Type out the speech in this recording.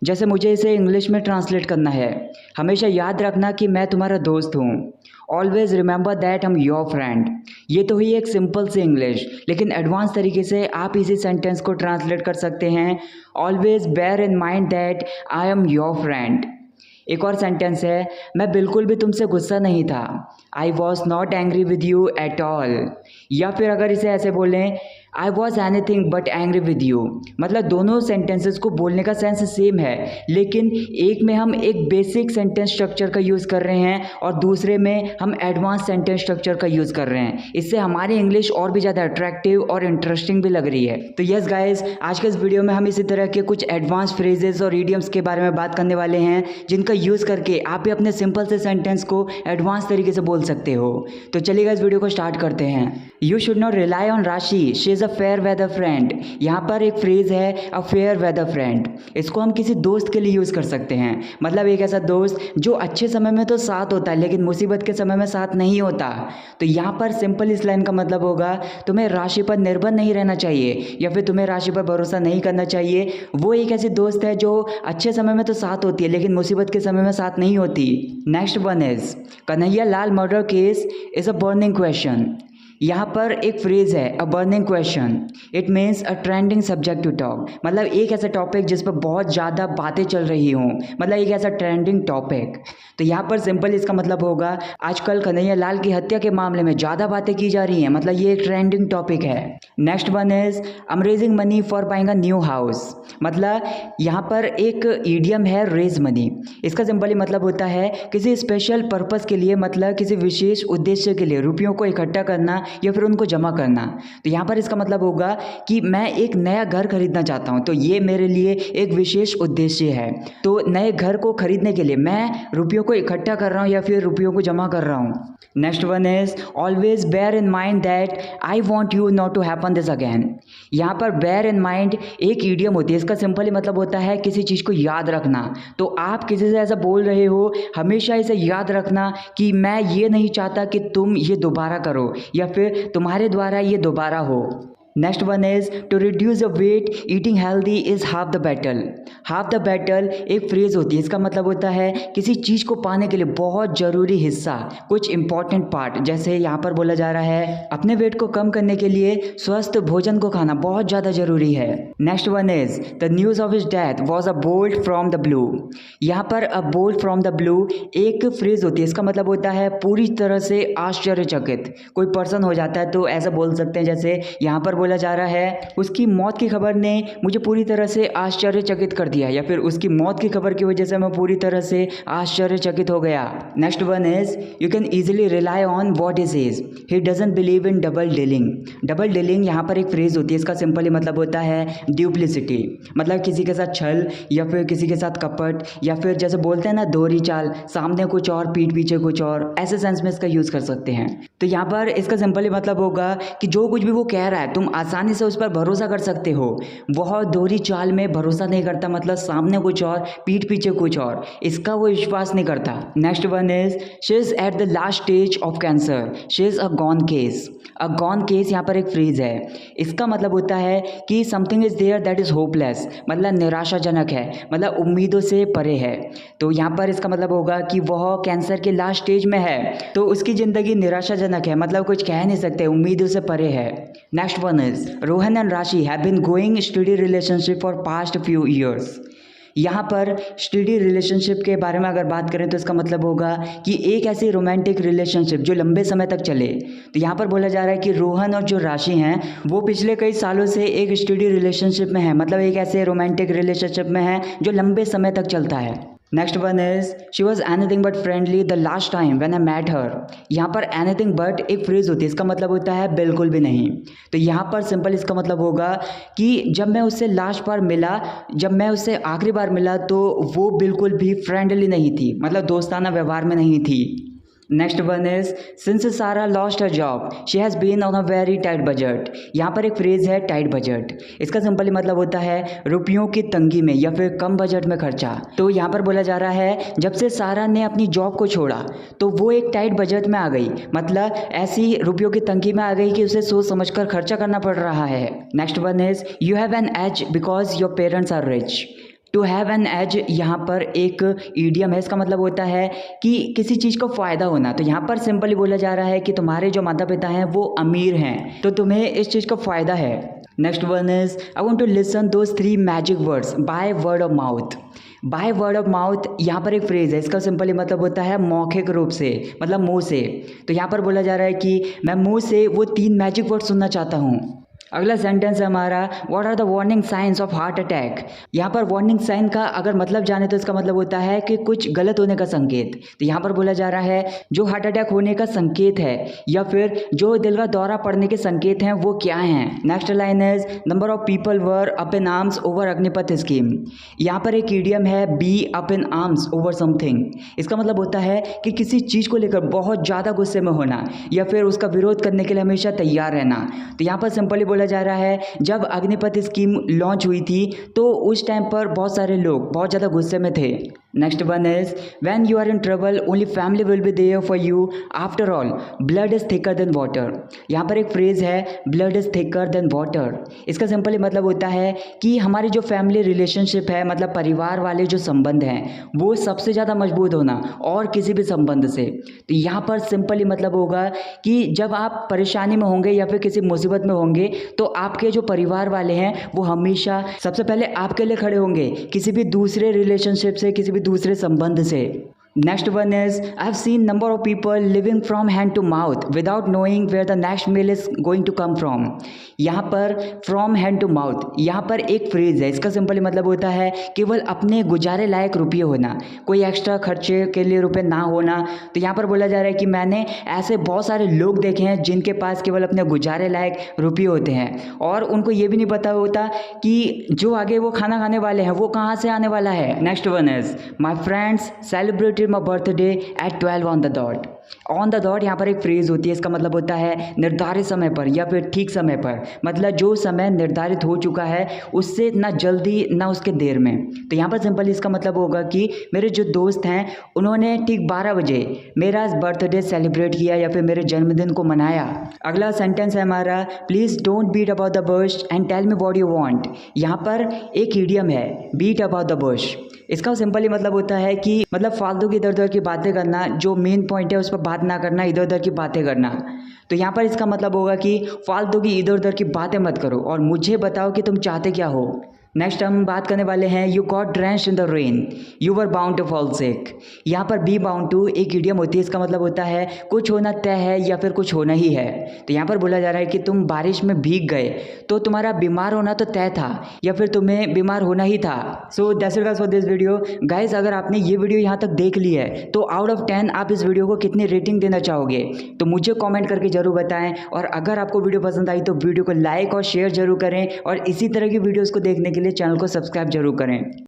जैसे मुझे इसे इंग्लिश में ट्रांसलेट करना है, हमेशा याद रखना कि मैं तुम्हारा दोस्त हूँ। Always remember that I am your friend. ये तो हुई एक सिंपल सी इंग्लिश, लेकिन एडवांस तरीके से आप इसी सेंटेंस को ट्रांसलेट कर सकते हैं। Always bear in mind that I am your friend. एक और सेंटेंस है, मैं बिल्कुल भी तुमसे गुस्सा नहीं था। I was not angry with you at all. या फिर अगर इसे ऐसे बोलें, I was anything but angry with you. मतलब दोनों सेंटेंसेस को बोलने का सेंस सेम है, लेकिन एक में हम एक बेसिक सेंटेंस स्ट्रक्चर का यूज़ कर रहे हैं और दूसरे में हम एडवांस सेंटेंस स्ट्रक्चर का यूज़ कर रहे हैं। इससे हमारी इंग्लिश और भी ज़्यादा अट्रैक्टिव और इंटरेस्टिंग भी लग रही है। तो यस गाइज, आज के इस वीडियो में हम इसी तरह के कुछ एडवांस फ्रेजेस और इडियम्स के बारे में बात करने वाले हैं, जिनका यूज़ करके आप भी अपने सिंपल से सेंटेंस को एडवांस तरीके से बोल सकते हो। तो चलिए इस वीडियो को स्टार्ट करते हैं। You should not rely on Rashi, she is a fair weather friend. यहाँ पर एक फ्रेज है अ फेयर वेदर फ्रेंड। इसको हम किसी दोस्त के लिए यूज़ कर सकते हैं। मतलब एक ऐसा दोस्त जो अच्छे समय में तो साथ होता है, लेकिन मुसीबत के समय में साथ नहीं होता। तो यहाँ पर सिंपल इस लाइन का मतलब होगा, तुम्हें राशि पर निर्भर नहीं रहना चाहिए या फिर तुम्हें राशि पर भरोसा नहीं करना चाहिए। वो एक ऐसी दोस्त है जो अच्छे समय में तो साथ होती है, लेकिन मुसीबत के समय में साथ नहीं होती। Next one is Kanhaiya Lal murder case is a burning question. यहाँ पर एक फ्रेज है a burning question. It means a trending subject to talk. मतलब एक ऐसा टॉपिक जिस पर बहुत ज़्यादा बातें चल रही हों, मतलब एक ऐसा ट्रेंडिंग टॉपिक। तो यहाँ पर सिंपल इसका मतलब होगा, आजकल कन्हैया लाल की हत्या के मामले में ज़्यादा बातें की जा रही हैं, मतलब ये एक ट्रेंडिंग टॉपिक है। Next one is I am raising money for buying a new house. मतलब यहाँ पर एक ईडियम है रेज मनी। इसका सिंपली मतलब होता है किसी स्पेशल पर्पस के लिए, मतलब किसी विशेष उद्देश्य के लिए रुपयों को इकट्ठा करना या फिर उनको जमा करना। तो यहाँ पर इसका मतलब होगा कि मैं एक नया घर खरीदना चाहता हूँ, तो ये मेरे लिए एक विशेष उद्देश्य है। तो नए घर को खरीदने के लिए मैं रुपयों को इकट्ठा कर रहा हूँ या फिर रुपयों को जमा कर रहा हूँ। Next one is always bear in mind that I want you not to happen this again. यहाँ पर बेयर इन माइंड एक ईडियम होती है। इसका सिंपली मतलब होता है किसी चीज़ को याद रखना। तो आप किसी से ऐसा बोल रहे हो, हमेशा इसे याद रखना कि मैं ये नहीं चाहता कि तुम ये दोबारा करो या फिर तुम्हारे द्वारा ये दोबारा हो। Next one is to reduce the weight eating healthy is half the battle. Half the battle एक फ्रेज होती है। इसका मतलब होता है किसी चीज़ को पाने के लिए बहुत ज़रूरी हिस्सा, कुछ इंपॉर्टेंट पार्ट। जैसे यहाँ पर बोला जा रहा है अपने वेट को कम करने के लिए स्वस्थ भोजन को खाना बहुत ज़्यादा ज़रूरी है। Next one is the news of his death was a bolt from the blue. यहाँ पर अ बोल्ट फ्रॉम द ब्लू एक फ्रेज होती है। इसका मतलब होता है पूरी तरह से आश्चर्यचकित। कोई पर्सन हो जाता है तो ऐसा बोल सकते हैं, जैसे यहाँ पर बोला जा रहा है उसकी मौत की खबर ने मुझे पूरी तरह से आश्चर्यचकित कर दिया, या फिर उसकी मौत की खबर की वजह से मैं पूरी तरह से आश्चर्यचकित हो गया। Next one is you can easily rely on what he says, he doesn't believe in double dealing. Double dealing यहाँ पर एक फ्रेज होती है। इसका सिंपली मतलब होता है ड्यूप्लिसिटी। मतलब किसी के साथ छल या फिर किसी के साथ कपट, या फिर जैसे बोलते हैं ना दोहरी चाल, सामने कुछ और पीठ पीछे कुछ और, ऐसे सेंस में इसका यूज़ कर सकते हैं। तो यहाँ पर इसका सिंपली मतलब होगा कि जो कुछ भी वो कह रहा है तुम आसानी से उस पर भरोसा कर सकते हो। वह दोहरी चाल में भरोसा नहीं करता, मतलब सामने कुछ और पीठ पीछे कुछ और, इसका वो विश्वास नहीं करता। Next one is she is at the last stage of cancer, she is a gone case. A gone case यहाँ पर एक फ्रेज है। इसका मतलब होता है कि something is there that is hopeless, मतलब निराशाजनक है, मतलब उम्मीदों से परे है। तो यहाँ पर इसका मतलब होगा कि वह कैंसर के लास्ट स्टेज में है, तो उसकी ज़िंदगी निराशाजनक है, मतलब कुछ कह नहीं सकते, उम्मीदों से परे है। Next one is Rohan and Rashi have been going study relationship for past few years. यहाँ पर स्टडी रिलेशनशिप के बारे में अगर बात करें तो इसका मतलब होगा कि एक ऐसी रोमांटिक रिलेशनशिप जो लंबे समय तक चले। तो यहाँ पर बोला जा रहा है कि रोहन और जो राशि हैं वो पिछले कई सालों से एक स्टडी रिलेशनशिप में है, मतलब एक ऐसे रोमांटिक रिलेशनशिप में है जो लंबे समय तक चलता है। Next one is she was anything but friendly the last time when I met her. यहाँ पर एनीथिंग बट एक फ्रेज होती है। इसका मतलब होता है बिल्कुल भी नहीं। तो यहाँ पर सिंपल इसका मतलब होगा कि जब मैं उससे लास्ट बार मिला, जब मैं उससे आखिरी बार मिला, तो वो बिल्कुल भी फ्रेंडली नहीं थी, मतलब दोस्ताना व्यवहार में नहीं थी। Next one is since Sara lost her job she has been on a very tight budget. यहाँ पर एक फ्रेज है टाइट बजट। इसका सिंपली मतलब होता है रुपयों की तंगी में या फिर कम बजट में खर्चा। तो यहाँ पर बोला जा रहा है जब से सारा ने अपनी जॉब को छोड़ा तो वो एक टाइट बजट में आ गई, मतलब ऐसी रुपयों की तंगी में आ गई कि उसे सोच समझकर खर्चा करना पड़ रहा है। Next one is you have an edge because your parents are rich. To have an edge यहाँ पर एक ईडियम है, इसका मतलब होता है कि किसी चीज़ को फ़ायदा होना। तो यहाँ पर सिंपली बोला जा रहा है कि तुम्हारे जो माता पिता हैं वो अमीर हैं, तो तुम्हें इस चीज़ का फ़ायदा है। Next one is I want to listen those 3 magic words by word of mouth. By word of mouth यहाँ पर एक फ्रेज़ है, इसका सिंपली मतलब होता है मौखिक रूप से, मतलब मुंह से। तो यहाँ पर बोला जा रहा है कि मैं मुंह से वो 3 मैजिक वर्ड सुनना चाहता हूँ। अगला सेंटेंस है हमारा what are the warning signs of heart attack. यहाँ पर वार्निंग साइन का अगर मतलब जाने तो इसका मतलब होता है कि कुछ गलत होने का संकेत। तो यहाँ पर बोला जा रहा है जो हार्ट अटैक होने का संकेत है या फिर जो दिल का दौरा पड़ने के संकेत हैं वो क्या हैं। Next line is number of people were up in arms over Agnipath scheme. यहाँ पर एक ईडियम है be up in arms over something. इसका मतलब होता है कि किसी चीज़ को लेकर बहुत ज़्यादा गुस्से में होना या फिर उसका विरोध करने के लिए हमेशा तैयार रहना। तो यहाँ पर सिंपली बोला जा रहा है जब अग्निपथ स्कीम लॉन्च हुई थी तो उस टाइम पर बहुत सारे लोग बहुत ज़्यादा गुस्से में थे। Next one is when you are in trouble only family will be there for you after all blood is thicker than water. यहाँ पर एक फ्रेज है blood is thicker than water. इसका सिंपली मतलब होता है कि हमारी जो फैमिली रिलेशनशिप है, मतलब परिवार वाले जो संबंध हैं वो सबसे ज़्यादा मजबूत होना और किसी भी संबंध से। तो यहाँ पर सिंपली मतलब होगा कि जब आप परेशानी में होंगे या फिर किसी मुसीबत में होंगे तो आपके जो परिवार वाले हैं वो हमेशा सबसे पहले आपके लिए खड़े होंगे, किसी भी दूसरे रिलेशनशिप से, किसी भी दूसरे संबंध से। Next one is I have seen number of people living from hand to mouth without knowing where the next meal is going to come from. यहाँ पर फ्रॉम हैंड टू माउथ यहाँ पर एक फ्रेज है, इसका सिंपली मतलब होता है केवल अपने गुजारे लायक रुपये होना, कोई एक्स्ट्रा खर्चे के लिए रुपये ना होना। तो यहाँ पर बोला जा रहा है कि मैंने ऐसे बहुत सारे लोग देखे हैं जिनके पास केवल अपने गुजारे लायक रुपये होते हैं और उनको ये भी नहीं पता होता कि जो आगे वो खाना खाने वाले हैं वो कहाँ से आने वाला है। Next one is my friends celebrated my birthday eight 12 on the dot. On the dot यहाँ पर एक फ्रेज होती है, इसका मतलब होता है निर्धारित समय पर या फिर ठीक समय पर, मतलब जो समय निर्धारित हो चुका है उससे ना जल्दी ना उसके देर में। तो यहाँ पर सिंपली इसका मतलब होगा कि मेरे जो दोस्त हैं उन्होंने ठीक 12 बजे मेरा बर्थडे सेलिब्रेट किया या फिर मेरे जन्मदिन को मनाया। अगला सेंटेंस है हमारा please don't beat about the bush and tell me what you want. यहाँ पर एक ईडियम है बीट अबाउट द बुश। इसका सिंपली मतलब होता है कि मतलब फालतू की इधर उधर की बातें करना, जो मेन पॉइंट है उस पर बात ना करना, इधर उधर की बातें करना। तो यहाँ पर इसका मतलब होगा कि फालतू की इधर उधर की बातें मत करो और मुझे बताओ कि तुम चाहते क्या हो। नेक्स्ट हम बात करने वाले हैं you got drenched in the rain you were bound to fall sick. यहाँ पर बी बाउंड टू एक इडियम होती है, इसका मतलब होता है कुछ होना तय है या फिर कुछ होना ही है। तो यहाँ पर बोला जा रहा है कि तुम बारिश में भीग गए तो तुम्हारा बीमार होना तो तय था या फिर तुम्हें बीमार होना ही था। So that's it guys for this video. Guys अगर आपने ये वीडियो यहाँ तक देख ली है तो आउट ऑफ 10 आप इस वीडियो को कितनी रेटिंग देना चाहोगे तो मुझे कॉमेंट करके जरूर बताएं। और अगर आपको वीडियो पसंद आई तो वीडियो को लाइक और शेयर जरूर करें और इसी तरह की वीडियोज़ को देखने के लिए चैनल को सब्सक्राइब जरूर करें।